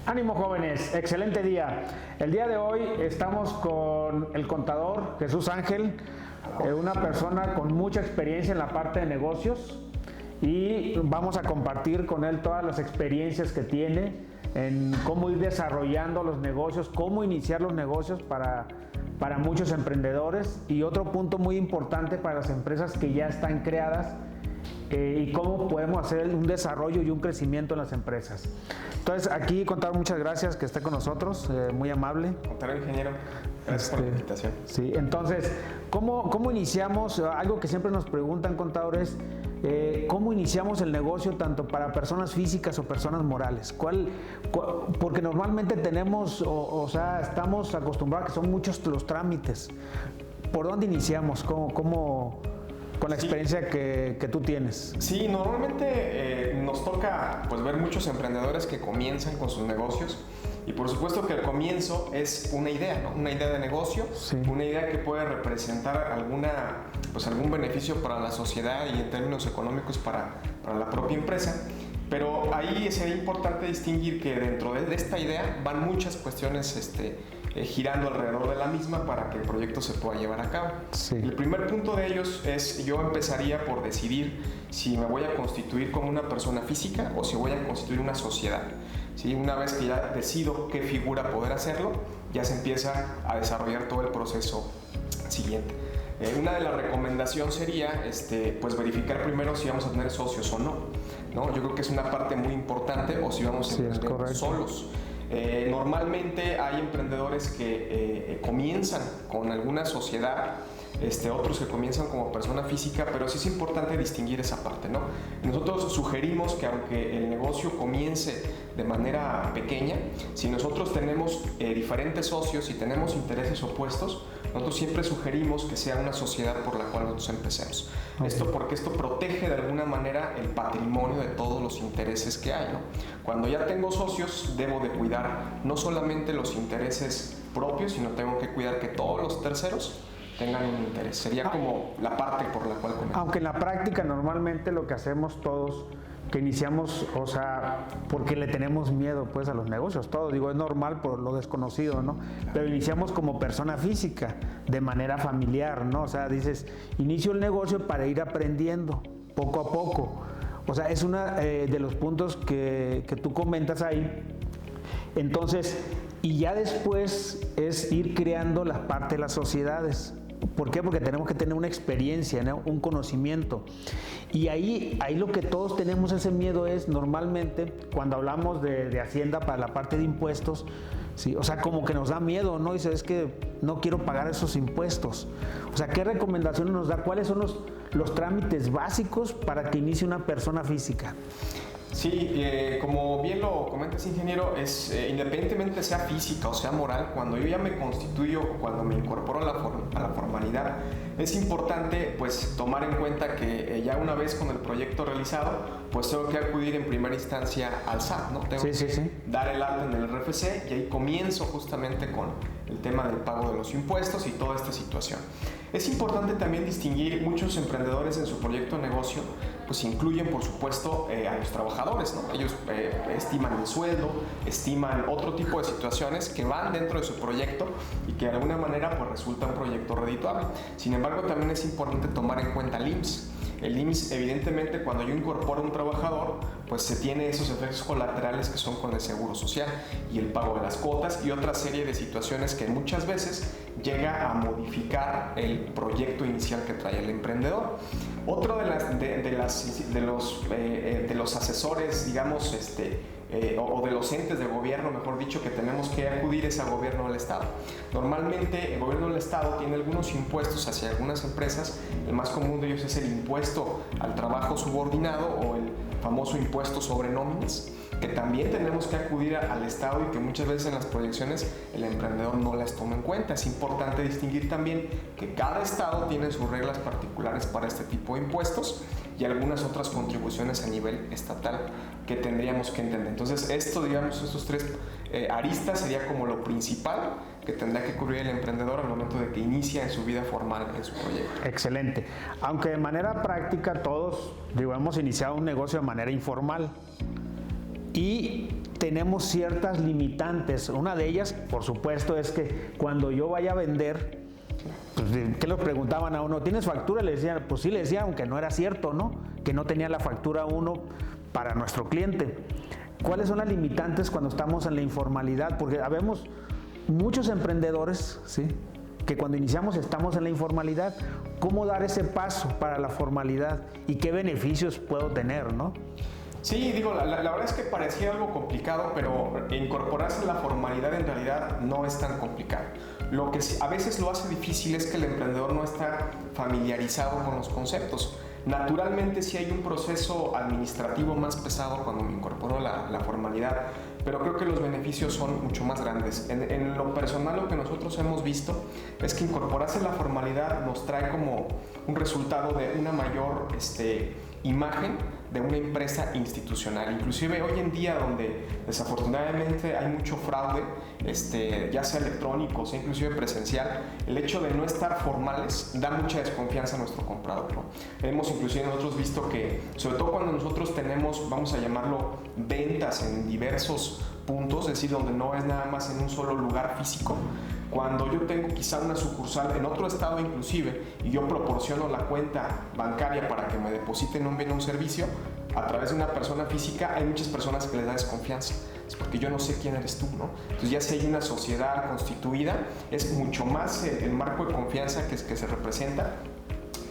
Ánimo jóvenes, excelente día. El día de hoy estamos con el contador Jesús Ángel, una persona con mucha experiencia en la parte de negocios, y vamos a compartir con él todas las experiencias que tiene en cómo ir desarrollando los negocios, cómo iniciar los negocios para muchos emprendedores, y otro punto muy importante para las empresas que ya están creadas, y cómo podemos hacer un desarrollo y un crecimiento en las empresas. Entonces, aquí, contador, muchas gracias que esté con nosotros, muy amable. Contador, ingeniero, gracias por la invitación. Sí, entonces, ¿cómo iniciamos? Algo que siempre nos preguntan, contadores, ¿cómo iniciamos el negocio tanto para personas físicas o personas morales? Porque normalmente tenemos, o sea, estamos acostumbrados a que son muchos los trámites. ¿Por dónde iniciamos? ¿Cómo con la experiencia que tú tienes? Sí, normalmente nos toca pues ver muchos emprendedores que comienzan con sus negocios, y por supuesto que el comienzo es una idea, ¿no? Una idea de negocio, sí. Una idea que puede representar algún beneficio para la sociedad y en términos económicos para la propia empresa. Pero ahí sería importante distinguir que dentro de esta idea van muchas cuestiones girando alrededor de la misma para que el proyecto se pueda llevar a cabo. Sí. El primer punto de ellos es, yo empezaría por decidir si me voy a constituir como una persona física o si voy a constituir una sociedad. ¿Sí? Una vez que ya decido qué figura poder hacerlo, ya se empieza a desarrollar todo el proceso siguiente. Una de las recomendaciones sería pues verificar primero si vamos a tener socios o no. Yo creo que es una parte muy importante, o si vamos a emprender solos. Normalmente hay emprendedores que comienzan con alguna sociedad, otros que comienzan como persona física, pero sí es importante distinguir esa parte, ¿no? Nosotros sugerimos que aunque el negocio comience de manera pequeña, si nosotros tenemos diferentes socios y tenemos intereses opuestos, nosotros siempre sugerimos que sea una sociedad por la cual nosotros empecemos. Okay. Esto porque esto protege de alguna manera el patrimonio de todos los intereses que hay, ¿no? Cuando ya tengo socios, debo de cuidar no solamente los intereses propios, sino tengo que cuidar que todos los terceros tengan un interés. Sería como la parte por la cual comenzamos. Aunque en la práctica normalmente lo que hacemos todos, que iniciamos, o sea, porque le tenemos miedo pues a los negocios, todos, digo, es normal por lo desconocido, ¿no? Pero iniciamos como persona física, de manera familiar, ¿no? O sea, dices, inicio el negocio para ir aprendiendo poco a poco. O sea, es uno de los puntos que tú comentas ahí. Entonces, y ya después es ir creando la parte de las sociedades. ¿Por qué? Porque tenemos que tener una experiencia, ¿no? Un conocimiento. Y ahí lo que todos tenemos ese miedo es, normalmente, cuando hablamos de Hacienda para la parte de impuestos, ¿sí? O sea, como que nos da miedo, ¿no? Dice, es que no quiero pagar esos impuestos. O sea, ¿qué recomendaciones nos da? ¿Cuáles son los trámites básicos para que inicie una persona física? Sí, como bien lo comentas, ingeniero, independientemente sea física o sea moral, cuando yo ya me constituyo, cuando me incorporo a la formalidad, es importante pues tomar en cuenta que ya una vez con el proyecto realizado, pues tengo que acudir en primera instancia al SAT, ¿no? Tengo que dar el alta en el RFC, y ahí comienzo justamente con el tema del pago de los impuestos y toda esta situación. Es importante también distinguir, muchos emprendedores en su proyecto de negocio pues incluyen por supuesto a los trabajadores, ¿no? Ellos estiman el sueldo, estiman otro tipo de situaciones que van dentro de su proyecto y que de alguna manera pues resulta un proyecto redituable. Sin embargo, también es importante tomar en cuenta el IMSS. El IMSS, evidentemente, cuando yo incorporo a un trabajador, pues se tiene esos efectos colaterales que son con el seguro social y el pago de las cuotas y otra serie de situaciones que muchas veces llega a modificar el proyecto inicial que trae el emprendedor. Otro de los asesores, digamos, o de los entes de gobierno, mejor dicho, que tenemos que acudir es al gobierno del Estado. Normalmente el gobierno del Estado tiene algunos impuestos hacia algunas empresas. El más común de ellos es el impuesto al trabajo subordinado o el famoso impuesto sobre nóminas, que también tenemos que acudir al Estado y que muchas veces en las proyecciones el emprendedor no las toma en cuenta. Es importante distinguir también que cada Estado tiene sus reglas particulares para este tipo de impuestos y algunas otras contribuciones a nivel estatal que tendríamos que entender. Entonces, estos tres aristas sería como lo principal que tendrá que cubrir el emprendedor al momento de que inicia en su vida formal en su proyecto. Excelente. Aunque de manera práctica todos, hemos iniciado un negocio de manera informal. Y tenemos ciertas limitantes. Una de ellas, por supuesto, es que cuando yo vaya a vender, pues, ¿qué le preguntaban a uno? ¿Tienes factura? Le decían, pues sí, le decía, aunque no era cierto, ¿no? Que no tenía la factura uno para nuestro cliente. ¿Cuáles son las limitantes cuando estamos en la informalidad? Porque habemos muchos emprendedores, ¿sí?, que cuando iniciamos estamos en la informalidad. ¿Cómo dar ese paso para la formalidad y qué beneficios puedo tener, no? Sí, digo, la verdad es que parecía algo complicado, pero incorporarse a la formalidad en realidad no es tan complicado. Lo que a veces lo hace difícil es que el emprendedor no está familiarizado con los conceptos. Naturalmente sí hay un proceso administrativo más pesado cuando me incorporo a la formalidad, pero creo que los beneficios son mucho más grandes. En lo personal, lo que nosotros hemos visto es que incorporarse a la formalidad nos trae como un resultado de una mayor imagen de una empresa institucional. Inclusive hoy en día, donde desafortunadamente hay mucho fraude, ya sea electrónico, sea inclusive presencial, el hecho de no estar formales da mucha desconfianza a nuestro comprador, ¿no? Hemos inclusive nosotros visto que, sobre todo cuando nosotros tenemos, vamos a llamarlo, ventas en diversos puntos, es decir, donde no es nada más en un solo lugar físico, cuando yo tengo quizá una sucursal en otro estado inclusive y yo proporciono la cuenta bancaria para que me depositen un bien o un servicio a través de una persona física, hay muchas personas que les da desconfianza. Es porque yo no sé quién eres tú, ¿no? Entonces ya si hay una sociedad constituida, es mucho más el marco de confianza que se representa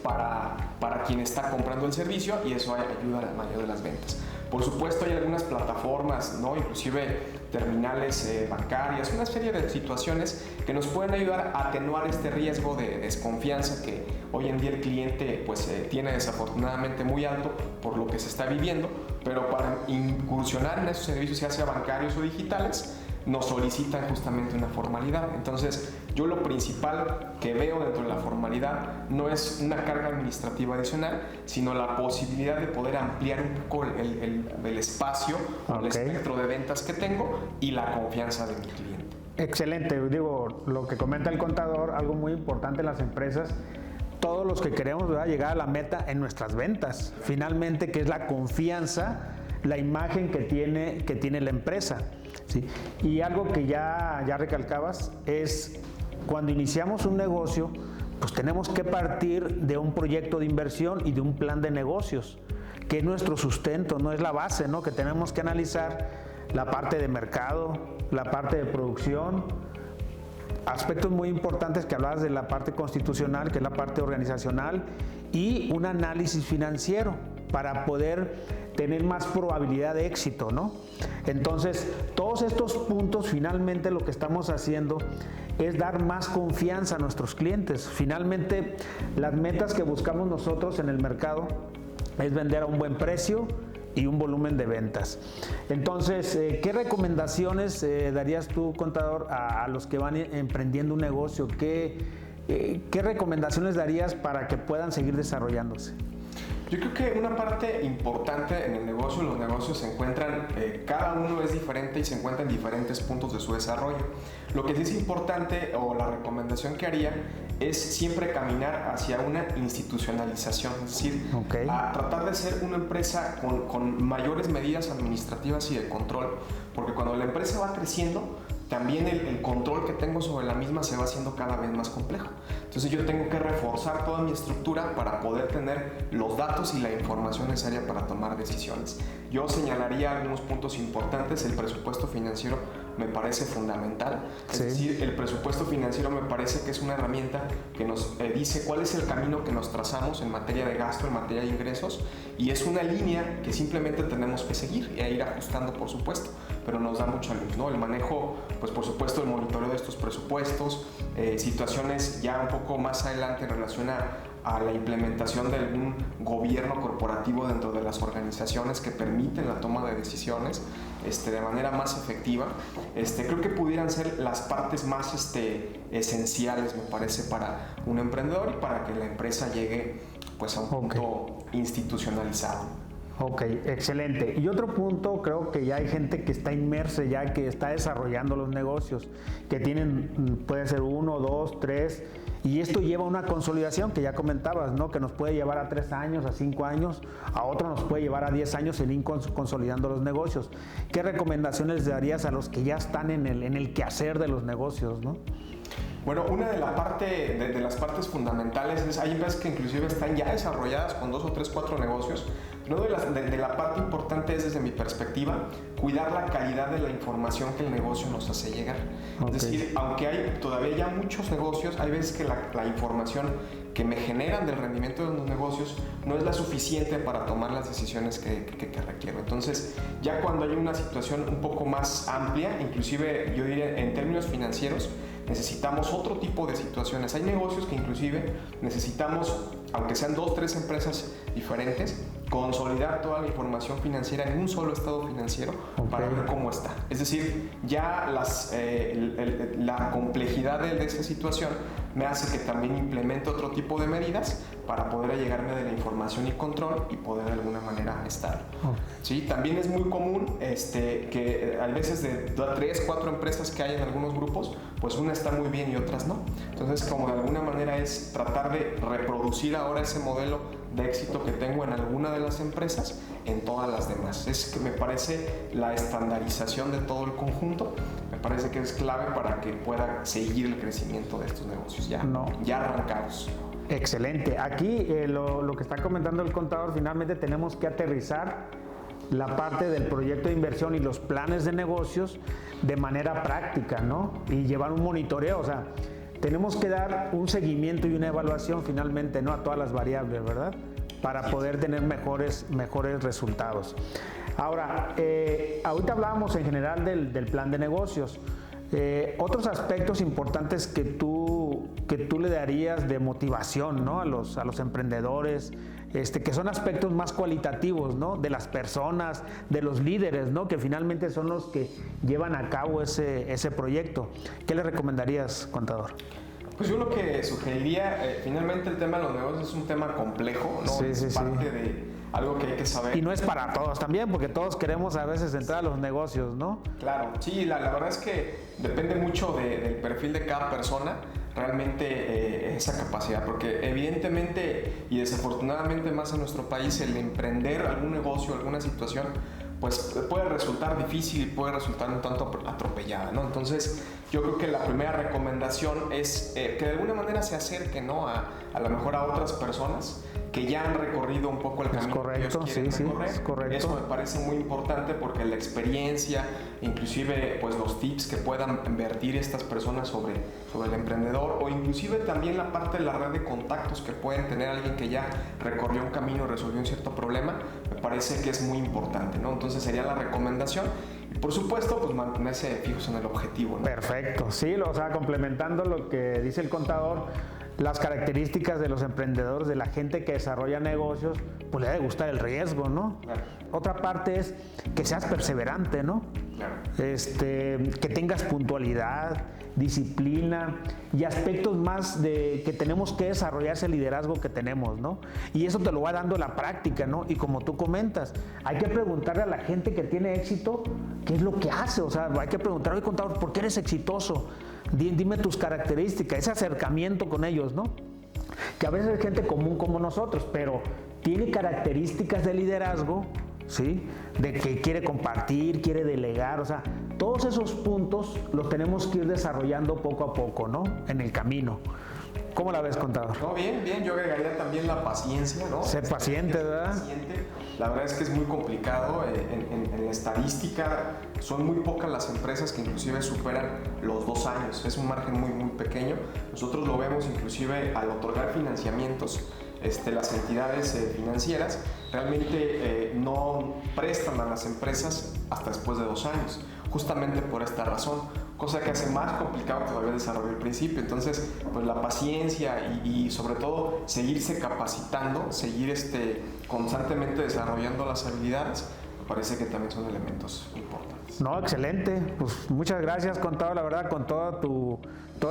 para quien está comprando el servicio, y eso ayuda a la mayoría de las ventas. Por supuesto hay algunas plataformas, ¿no?, inclusive terminales bancarias, una serie de situaciones que nos pueden ayudar a atenuar este riesgo de desconfianza que hoy en día el cliente tiene desafortunadamente muy alto por lo que se está viviendo, pero para incursionar en esos servicios, ya sea bancarios o digitales, nos solicitan justamente una formalidad. Entonces, yo lo principal que veo dentro de la formalidad no es una carga administrativa adicional, sino la posibilidad de poder ampliar un poco el espacio, el espectro de ventas que tengo y la confianza de mi cliente. Excelente. Digo, lo que comenta el contador, algo muy importante en las empresas, todos los que queremos, ¿verdad?, llegar a la meta en nuestras ventas, finalmente, que es la confianza, la imagen que tiene la empresa, ¿sí? Y algo que ya recalcabas es, cuando iniciamos un negocio, pues tenemos que partir de un proyecto de inversión y de un plan de negocios, que es nuestro sustento, no es la base, ¿no? Que tenemos que analizar la parte de mercado, la parte de producción, aspectos muy importantes que hablabas de la parte constitucional, que es la parte organizacional, y un análisis financiero para poder tener más probabilidad de éxito, ¿no? Entonces, todos estos puntos, finalmente lo que estamos haciendo es dar más confianza a nuestros clientes. Finalmente, las metas que buscamos nosotros en el mercado es vender a un buen precio y un volumen de ventas. Entonces, ¿qué recomendaciones darías tú, contador, a los que van emprendiendo un negocio? ¿Qué recomendaciones darías para que puedan seguir desarrollándose? Yo creo que una parte importante en el negocio, los negocios se encuentran, cada uno es diferente y se encuentra en diferentes puntos de su desarrollo. Lo que sí es importante, o la recomendación que haría, es siempre caminar hacia una institucionalización, es decir, a tratar de ser una empresa con mayores medidas administrativas y de control, porque cuando la empresa va creciendo, también el control que tengo sobre la misma se va haciendo cada vez más complejo. Entonces yo tengo que reforzar toda mi estructura para poder tener los datos y la información necesaria para tomar decisiones. Yo señalaría algunos puntos importantes. El presupuesto financiero me parece fundamental. Es decir, el presupuesto financiero me parece que es una herramienta que nos dice cuál es el camino que nos trazamos en materia de gasto, en materia de ingresos, y es una línea que simplemente tenemos que seguir y ir ajustando, por supuesto, pero nos da mucha luz, ¿no? El manejo, pues por supuesto, el monitoreo de estos presupuestos, situaciones ya un poco más adelante en relación a la implementación de algún gobierno corporativo dentro de las organizaciones que permiten la toma de decisiones de manera más efectiva. Creo que pudieran ser las partes más esenciales, me parece, para un emprendedor y para que la empresa llegue pues a un punto institucionalizado. Ok, excelente. Y otro punto, creo que ya hay gente que está inmersa, ya que está desarrollando los negocios, que tienen, puede ser 1, 2, 3, y esto lleva a una consolidación que ya comentabas, ¿no? Que nos puede llevar a 3 años, a 5 años, a otro nos puede llevar a 10 años en ir consolidando los negocios. ¿Qué recomendaciones darías a los que ya están en el quehacer de los negocios, ¿no? Bueno, una de, de las partes fundamentales es, hay empresas que inclusive están ya desarrolladas con 2 o 3, 4 negocios. Una de la parte importante es, desde mi perspectiva, cuidar la calidad de la información que el negocio nos hace llegar. Okay. Es decir, aunque hay todavía ya muchos negocios, hay veces que la información que me generan del rendimiento de los negocios no es la suficiente para tomar las decisiones que requiero. Entonces, ya cuando hay una situación un poco más amplia, inclusive yo diría en términos financieros, necesitamos otro tipo de situaciones. Hay negocios que inclusive necesitamos, aunque sean 2 o 3 empresas diferentes, consolidar toda la información financiera en un solo estado financiero para ver cómo está. Es decir, ya la complejidad de esa situación me hace que también implemente otro tipo de medidas para poder llegarme de la información y control y poder de alguna manera estar. ¿Sí? También es muy común que a veces de 3, 4 empresas que hay en algunos grupos, pues una está muy bien y otras no. Entonces, como de alguna manera es tratar de reproducir ahora ese modelo de éxito que tengo en alguna de las empresas en todas las demás. Es que me parece la estandarización de todo el conjunto, me parece que es clave para que pueda seguir el crecimiento de estos negocios ya arrancados. Excelente. Aquí lo que está comentando el contador, finalmente tenemos que aterrizar la parte del proyecto de inversión y los planes de negocios de manera práctica, ¿no? Y llevar un monitoreo, o sea, tenemos que dar un seguimiento y una evaluación finalmente, ¿no? A todas las variables, ¿verdad? Para poder tener mejores resultados. Ahora, ahorita hablábamos en general del plan de negocios. Otros aspectos importantes que tú le darías de motivación, ¿no? a los emprendedores, que son aspectos más cualitativos, ¿no? De las personas, de los líderes, ¿no? Que finalmente son los que llevan a cabo ese proyecto. ¿Qué le recomendarías, contador? Pues yo lo que sugeriría, finalmente el tema de los negocios es un tema complejo, ¿no? Sí, es parte de algo que hay que saber. Y no es para todos también, porque todos queremos a veces entrar a los negocios, ¿no? Claro, sí, la verdad es que depende mucho del perfil de cada persona, realmente esa capacidad, porque evidentemente y desafortunadamente más en nuestro país el emprender algún negocio, alguna situación, pues puede resultar difícil y puede resultar un tanto atropellada, ¿no? Entonces, yo creo que la primera recomendación es que de alguna manera se acerque, ¿no? a lo mejor a otras personas que ya han recorrido un poco el camino que ellos quieren recorrer. Es correcto. Eso me parece muy importante porque la experiencia, inclusive pues los tips que puedan vertir estas personas sobre el emprendedor, o inclusive también la parte de la red de contactos que pueden tener alguien que ya recorrió un camino y resolvió un cierto problema, me parece que es muy importante, ¿no? Entonces sería la recomendación. Y por supuesto, pues mantenerse fijos en el objetivo, ¿no? Perfecto, sí, o sea, complementando lo que dice el contador, las características de los emprendedores, de la gente que desarrolla negocios, pues le debe gustar el riesgo, ¿no? Claro. Otra parte es que seas perseverante, ¿no? Claro. Que tengas puntualidad, disciplina y aspectos más que tenemos que desarrollar ese liderazgo que tenemos, ¿no? Y eso te lo va dando la práctica, ¿no? Y como tú comentas, hay que preguntarle a la gente que tiene éxito qué es lo que hace, o sea, hay que preguntarle, oye, contador, ¿por qué eres exitoso? Dime tus características, ese acercamiento con ellos, ¿no? Que a veces es gente común como nosotros, pero tiene características de liderazgo, ¿sí? De que quiere compartir, quiere delegar, o sea, todos esos puntos los tenemos que ir desarrollando poco a poco, ¿no? En el camino. ¿Cómo la ves, contador? No, bien, yo agregaría también la paciencia, ¿no? Ser paciente, ¿verdad? Paciente. La verdad es que es muy complicado. En la estadística son muy pocas las empresas que inclusive superan los 2 años. Es un margen muy, muy pequeño. Nosotros lo vemos inclusive al otorgar financiamientos. Las entidades financieras realmente no prestan a las empresas hasta después de 2 años, justamente por esta razón, cosa que hace más complicado todavía desarrollar el principio. Entonces, pues la paciencia y sobre todo seguirse capacitando, seguir constantemente desarrollando las habilidades, me parece que también son elementos importantes. No, excelente. Pues muchas gracias, contador. La verdad, con toda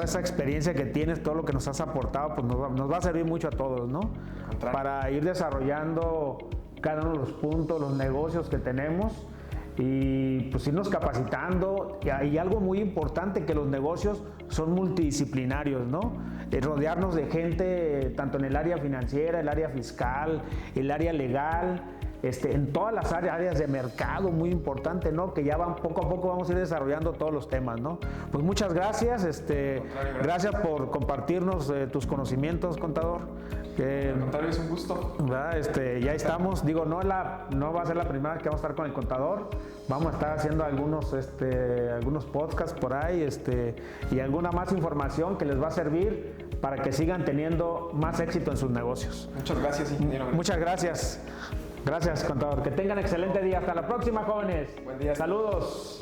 esa experiencia que tienes, todo lo que nos has aportado, pues nos va a servir mucho a todos, ¿no? Para ir desarrollando cada uno de los puntos, los negocios que tenemos y pues irnos capacitando. Y algo muy importante, que los negocios son multidisciplinarios, ¿no? Rodearnos de gente tanto en el área financiera, el área fiscal, el área legal, en todas las áreas de mercado, muy importante, ¿no? Que ya van poco a poco vamos a ir desarrollando todos los temas, ¿no? Pues muchas gracias, gracias por compartirnos tus conocimientos, contador. Al contrario, es un gusto. Ya estamos, digo, no va a ser la primera vez que vamos a estar con el contador, vamos a estar haciendo algunos podcasts por ahí, y alguna más información que les va a servir para que sigan teniendo más éxito en sus negocios. Muchas gracias, ingeniero. Muchas gracias. Gracias, contador. Que tengan excelente día. Hasta la próxima, jóvenes. Buen día. Saludos.